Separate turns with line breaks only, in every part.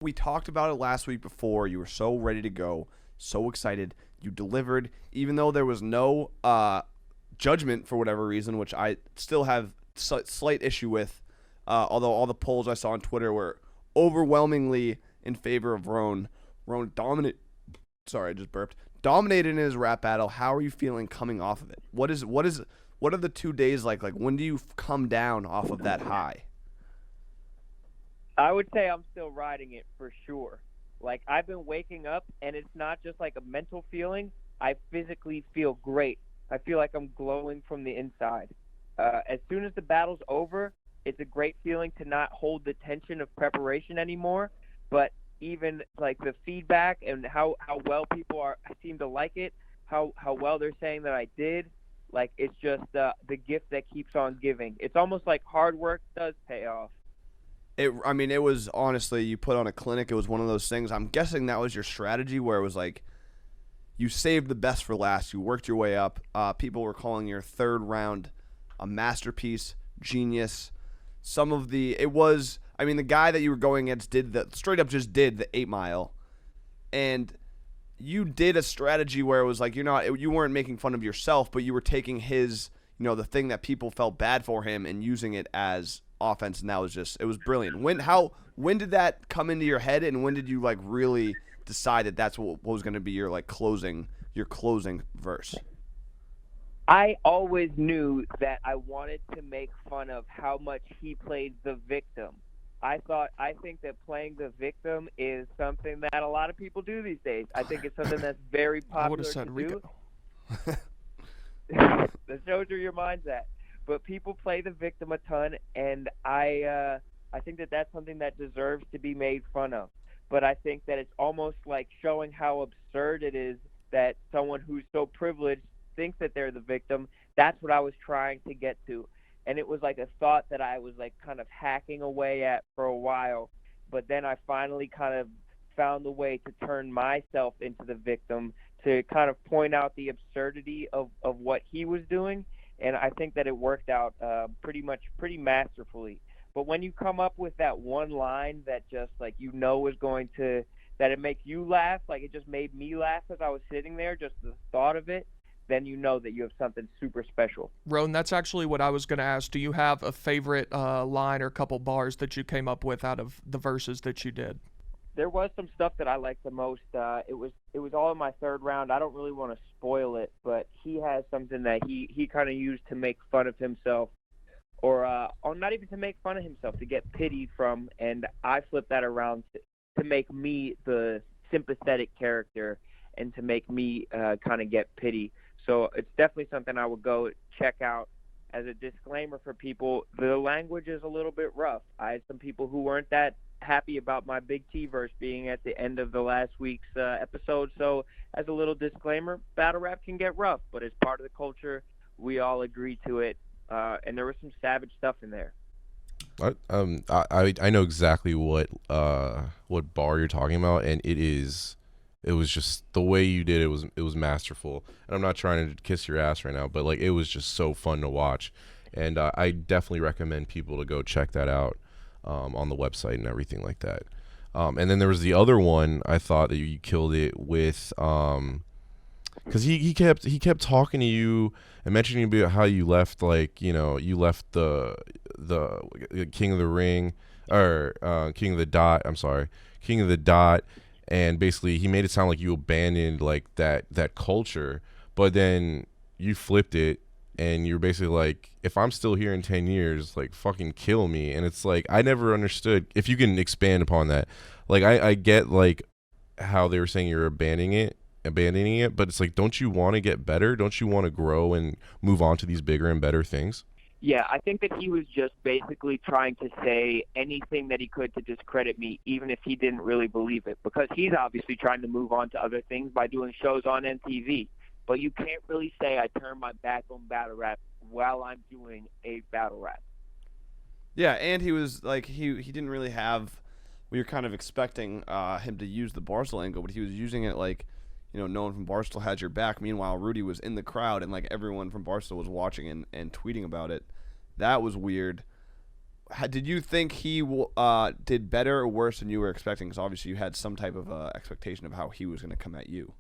We talked about it last week before. You were so ready to go, so excited. You delivered, even though there was no judgment for whatever reason, which I still have slight issue with. Although all the polls I saw on Twitter were overwhelmingly in favor of Rone. Rone dominated. Sorry, I just burped. Dominated in his rap battle. How are you feeling coming off of it? What are the 2 days like? Like, when do you come down off of that high?
I would say I'm still riding it for sure. Like, I've been waking up, and it's not just like a mental feeling. I physically feel great. I feel like I'm glowing from the inside. As soon as the battle's over, it's a great feeling to not hold the tension of preparation anymore. But even like the feedback and how well people seem to like it, how well they're saying that I did, like, it's just the gift that keeps on giving. It's almost like hard work does pay off.
It was honestly, you put on a clinic. It was one of those things. I'm guessing that was your strategy, where it was like you saved the best for last. You worked your way up. People were calling your third round a masterpiece, genius. The guy that you were going against did the 8 mile, and you did a strategy where it was like you weren't making fun of yourself, but you were taking his, the thing that people felt bad for him and using it as offense, and it was brilliant. When did that come into your head, and when did you like really decide that that's what was going to be your closing verse?
I always knew that I wanted to make fun of how much he played the victim. I think that playing the victim is something that a lot of people do these days. I think it's something that's very popular
I would have said
to
Rico.
do. That shows where your mind's at. But people play the victim a ton, and I think that that's something that deserves to be made fun of. But I think that it's almost like showing how absurd it is that someone who's so privileged thinks that they're the victim. That's what I was trying to get to. And it was like a thought that I was like kind of hacking away at for a while. But then I finally kind of found the way to turn myself into the victim, to kind of point out the absurdity of what he was doing. And I think that it worked out pretty masterfully. But when you come up with that one line that just like is going to, that it makes you laugh, like it just made me laugh as I was sitting there, just the thought of it, then you know that you have something super special.
Rone, that's actually what I was going to ask. Do you have a favorite line or couple bars that you came up with out of the verses that you did?
There was some stuff that I liked the most. It was all in my third round. I don't really want to spoil it, but he has something that he kind of used to make fun of himself, or not even to make fun of himself, to get pity from, and I flipped that around to make me the sympathetic character and to make me kind of get pity. So it's definitely something I would go check out. As a disclaimer for people, the language is a little bit rough. I had some people who weren't that happy about my Big T verse being at the end of the last week's episode. So as a little disclaimer, battle rap can get rough, but it's part of the culture. We all agree to it. And there was some savage stuff in there.
I know exactly what bar you're talking about, and it was just the way you did it was masterful. And I'm not trying to kiss your ass right now, but like it was just so fun to watch, and I definitely recommend people to go check that out on the website and everything like that. And then there was the other one I thought that you killed it with, because he kept talking to you and mentioning about how you left, you left the King of the Ring, or King of the Dot. I'm sorry, King of the Dot. And basically, he made it sound like you abandoned like that culture, but then you flipped it, and you're basically like, if I'm still here in 10 years, like fucking kill me. And it's like, I never understood, if you can expand upon that. Like I get like how they were saying you're abandoning it, but it's like, don't you want to get better? Don't you want to grow and move on to these bigger and better things?
Yeah, I think that he was just basically trying to say anything that he could to discredit me, even if he didn't really believe it, because he's obviously trying to move on to other things by doing shows on MTV. But you can't really say I turned my back on battle rap while I'm doing a battle rap.
Yeah, and he was like, he didn't really have, we were kind of expecting him to use the Barstool angle, but he was using it like, no one from Barstool had your back. Meanwhile, Rudy was in the crowd, and like everyone from Barstool was watching and tweeting about it. That was weird. did you think he did better or worse than you were expecting? Because obviously you had some type of expectation of how he was going to come at you.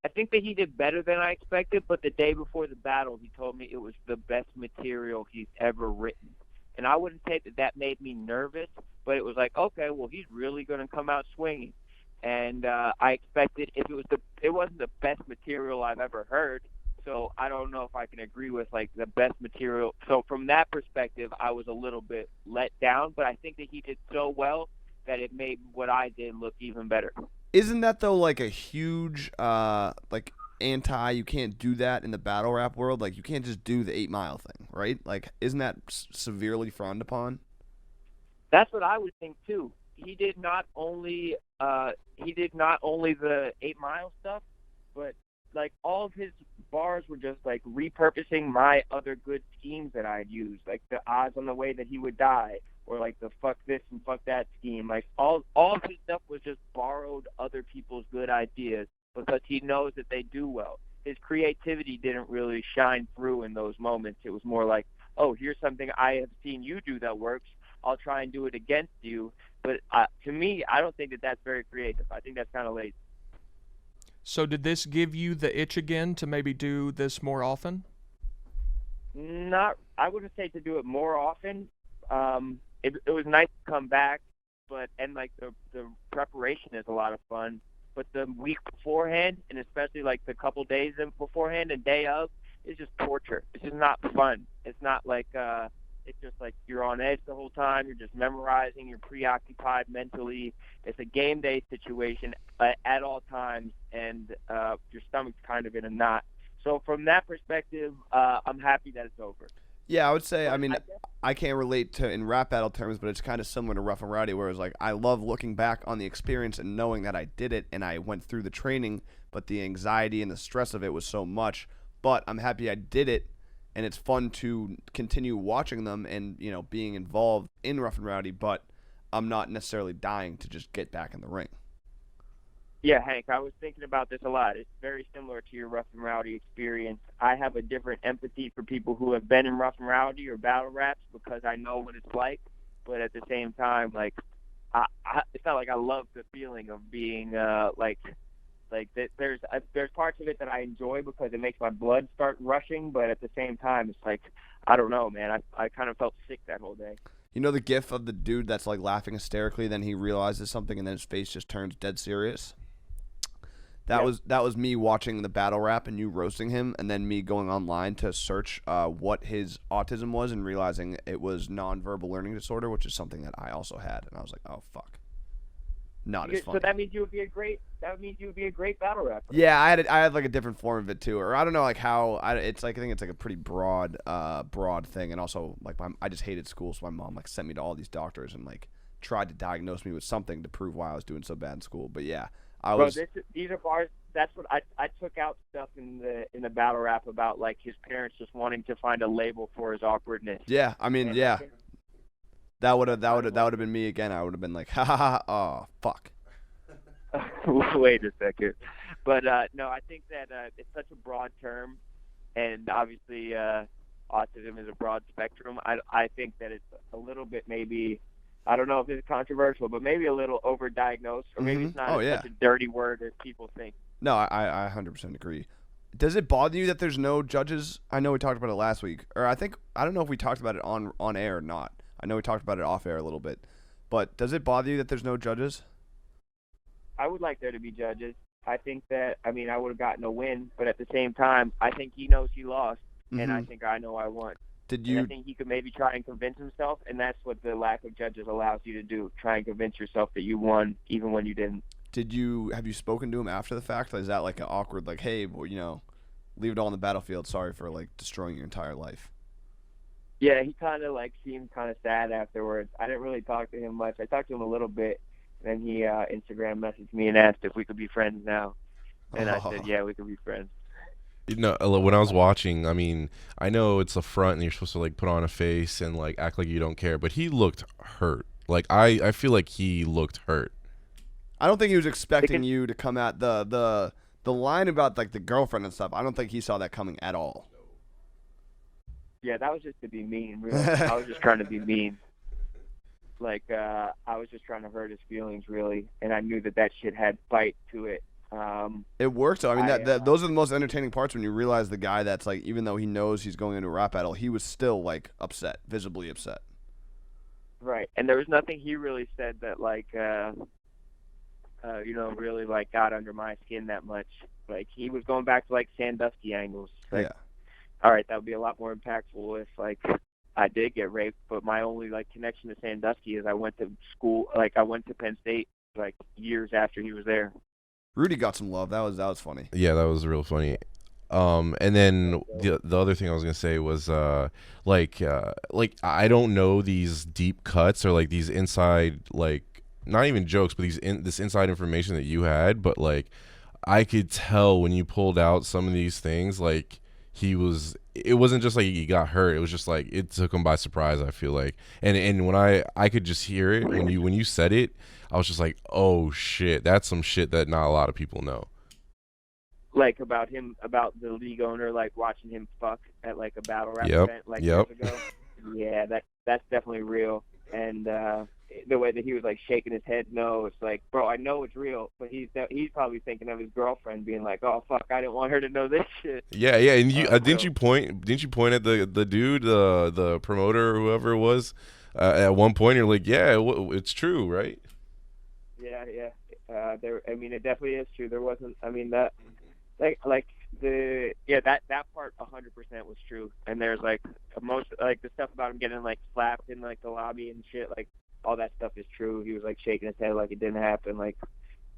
I think that he did better than I expected, but the day before the battle, he told me it was the best material he's ever written. And I wouldn't say that made me nervous, but it was like, okay, well, he's really going to come out swinging. And I expected it wasn't the best material I've ever heard, so I don't know if I can agree with like the best material. So from that perspective, I was a little bit let down, but I think that he did so well that it made what I did look even better.
Isn't that though like a huge like anti? You can't do that in the battle rap world. Like you can't just do the 8 Mile thing, right? Like isn't that severely frowned upon?
That's what I would think too. He did not only the 8 Mile stuff, but like all of his bars were just like repurposing my other good schemes that I had used, like the odds on the way that he would die, or like the fuck this and fuck that scheme. Like all of his stuff was just borrowed other people's good ideas because he knows that they do well. His creativity didn't really shine through in those moments. It was more like, oh, here's something I have seen you do that works. I'll try and do it against you. But to me, I don't think that that's very creative. I think that's kind of lazy.
So did this give you the itch again to maybe do this more often?
I wouldn't say to do it more often. It was nice to come back, and like the preparation is a lot of fun. But the week beforehand, and especially like the couple days beforehand and day of, is just torture. It's just not fun. It's not like it's just like you're on edge the whole time. You're just memorizing. You're preoccupied mentally. It's a game day situation at all times, and your stomach's kind of in a knot. So from that perspective, I'm happy that it's over.
Yeah, I would say, I mean, I can't relate to in rap battle terms, but it's kind of similar to Rough and Rowdy, where it's like I love looking back on the experience and knowing that I did it and I went through the training, but the anxiety and the stress of it was so much. But I'm happy I did it, and it's fun to continue watching them and, you know, being involved in Rough and Rowdy, but I'm not necessarily dying to just get back in the ring.
Yeah, Hank, I was thinking about this a lot. It's very similar to your Rough and Rowdy experience. I have a different empathy for people who have been in Rough and Rowdy or battle raps because I know what it's like. But at the same time, like, it's not like I love the feeling of being there's parts of it that I enjoy because it makes my blood start rushing. But at the same time, it's like, I don't know, man. I kind of felt sick that whole day.
You know the gif of the dude that's like laughing hysterically, then he realizes something and then his face just turns dead serious? That was me watching the battle rap and you roasting him, and then me going online to search what his autism was and realizing it was nonverbal learning disorder, which is something that I also had, and I was like, oh fuck, not as funny.
So that means you would be a great battle rapper.
Yeah, I had like a different form of it too, or I don't know like how it's like I think it's like a pretty broad thing, and also like I just hated school, so my mom like sent me to all these doctors and like tried to diagnose me with something to prove why I was doing so bad in school, but yeah.
These are bars. That's what I took out stuff in the battle rap about like his parents just wanting to find a label for his awkwardness.
Yeah, I mean, yeah, that would have been me again. I would have been like, ha ha ha, oh fuck.
Wait a second, but no, I think that it's such a broad term, and obviously autism is a broad spectrum. I think that it's a little bit maybe. I don't know if it's controversial, but maybe a little overdiagnosed, or maybe it's not such a dirty word as people think.
No, I 100% agree. Does it bother you that there's no judges? I know we talked about it last week, or I don't know if we talked about it on air or not. I know we talked about it off air a little bit, but does it bother you that there's no judges?
I would like there to be judges. I think that, I mean, I would have gotten a win, but at the same time, I think he knows he lost, and I think I know I won. I think he could maybe try and convince himself, and that's what the lack of judges allows you to do. Try and convince yourself that you won, even when you didn't.
Have you spoken to him after the fact? Is that like an awkward, like, hey, well, you know, leave it all on the battlefield. Sorry for like destroying your entire life.
Yeah, he kind of like seemed kind of sad afterwards. I didn't really talk to him much. I talked to him a little bit, and then he Instagram messaged me and asked if we could be friends now, and I said, yeah, we could be friends.
You know, when I was watching, I mean, I know it's a front and you're supposed to like put on a face and like act like you don't care, but he looked hurt. Like I feel like he looked hurt.
I don't think he was expecting you to come at the line about like the girlfriend and stuff. I don't think he saw that coming at all.
Yeah, that was just to be mean, really. I was just trying to be mean. Like, I was just trying to hurt his feelings, really, and I knew that shit had bite to it.
It worked, though. I mean, those are the most entertaining parts when you realize the guy that's, like, even though he knows he's going into a rap battle, he was still, like, upset, visibly upset.
Right, and there was nothing he really said that, like, really, like, got under my skin that much. Like, he was going back to, like, Sandusky angles. Like,
yeah.
All right, that would be a lot more impactful if, like, I did get raped, but my only, like, connection to Sandusky is I went to school, like, I went to Penn State, like, years after he was there.
Rudy got some love. That was funny.
Yeah, that was real funny. And then the other thing I was gonna say was like I don't know these deep cuts or like these inside, like, not even jokes, but this inside information that you had, but like I could tell when you pulled out some of these things, like it wasn't just like he got hurt, it was just like it took him by surprise, I feel like. And when I could just hear it when you said it, I was just like, oh shit, that's some shit that not a lot of people know.
Like about the league owner, like watching him fuck at like a battle rap event like years ago. Yeah, that's definitely real. And the way that he was like shaking his head, no, it's like, bro, I know it's real, but he's probably thinking of his girlfriend being like, oh fuck, I didn't want her to know this shit.
Yeah, and you didn't you point at the dude, the promoter or whoever it was, at one point? You're like, yeah, it's true, right?
Yeah. I mean, it definitely is true. There wasn't. I mean that. That part 100% was true. And there's like most like the stuff about him getting like slapped in like the lobby and shit, like all that stuff is true. He was like shaking his head like it didn't happen, like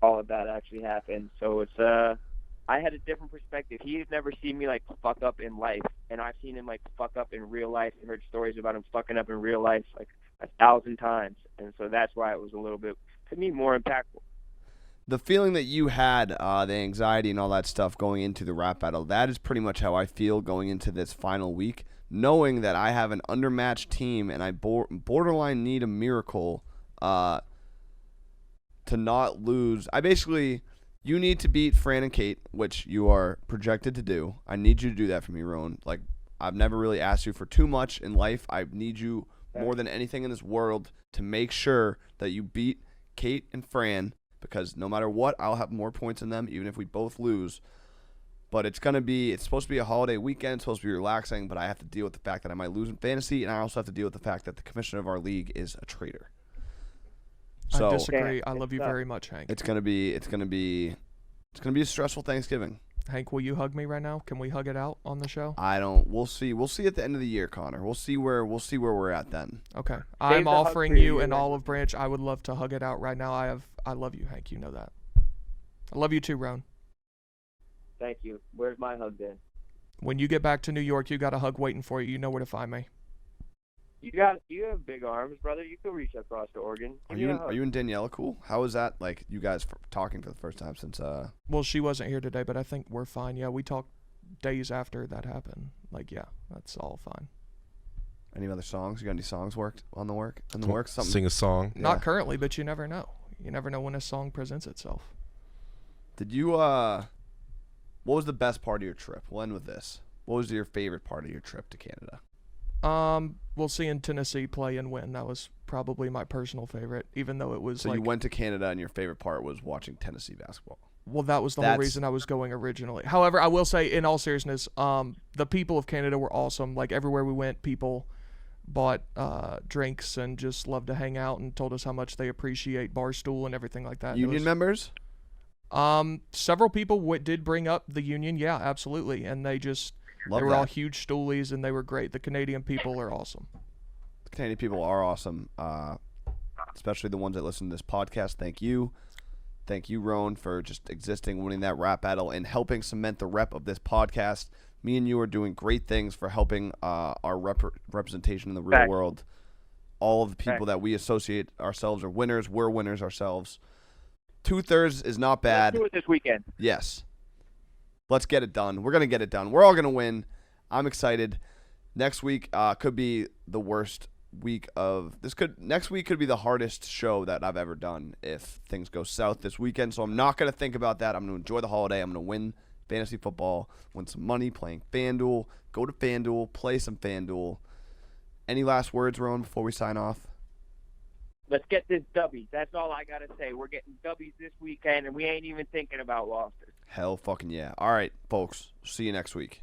all of that actually happened. So it's I had a different perspective. He had never seen me like fuck up in life, and I've seen him like fuck up in real life and heard stories about him fucking up in real life like 1,000 times. And so that's why it was a little bit, to me, more impactful.
The feeling that you had, the anxiety and all that stuff going into the rap battle, that is pretty much how I feel going into this final week, knowing that I have an undermatched team and I borderline need a miracle to not lose. You need to beat Fran and Kate, which you are projected to do. I need you to do that for me, Rone. Like, I've never really asked you for too much in life. I need you more than anything in this world to make sure that you beat Kate and Fran, because no matter what, I'll have more points than them, even if we both lose. But it's supposed to be a holiday weekend, it's supposed to be relaxing, but I have to deal with the fact that I might lose in fantasy, and I also have to deal with the fact that the commissioner of our league is a traitor. So,
I disagree. I love you very much, Hank.
It's gonna be a stressful Thanksgiving.
Hank, will you hug me right now? Can we hug it out on the show?
We'll see. We'll see at the end of the year, Connor. We'll see where we're at then.
Okay. I'm offering you an olive branch. I would love to hug it out right now. I love you, Hank. You know that. I love you too, Rone.
Thank you. Where's my hug then?
When you get back to New York, you got a hug waiting for you. You know where to find me.
You have big arms, brother. You can reach across to Oregon.
Are you and Daniela cool? How is that, like, you guys talking for the first time since
Well, she wasn't here today, but I think we're fine. Yeah, we talked days after that happened. Like, yeah, that's all fine.
Any other songs? You got any songs works? Something?
Sing a song.
Yeah.
Not currently, but you never know. You never know when a song presents itself.
Did you what was the best part of your trip? We'll end with this. What was your favorite part of your trip to Canada?
We'll see in Tennessee play and win. That was probably my personal favorite, even though it was
So you went to Canada and your favorite part was watching Tennessee basketball.
Well, that was the whole reason I was going originally. However, I will say, in all seriousness, the people of Canada were awesome. Like, everywhere we went, people bought drinks and just loved to hang out and told us how much they appreciate Barstool and everything like that.
Union members?
Several people did bring up the Union. Yeah, absolutely. And they were all huge stoolies, and they were great. The Canadian people are awesome.
The Canadian people are awesome, especially the ones that listen to this podcast. Thank you. Thank you, Rone, for just existing, winning that rap battle, and helping cement the rep of this podcast. Me and you are doing great things for helping our representation in the real world. All of the people that we associate ourselves are winners. We're winners ourselves. 2/3 is not bad.
Let's do it this weekend.
Yes. Let's get it done. We're going to get it done. We're all going to win. I'm excited. Next week could be the worst week next week could be the hardest show that I've ever done if things go south this weekend. So I'm not going to think about that. I'm going to enjoy the holiday. I'm going to win fantasy football, win some money playing FanDuel. Go to FanDuel, play some FanDuel. Any last words, Rone, before we sign off?
Let's get this W. That's all I got to say. We're getting W's this weekend, and we ain't even thinking about losses.
Hell fucking yeah. All right, folks. See you next week.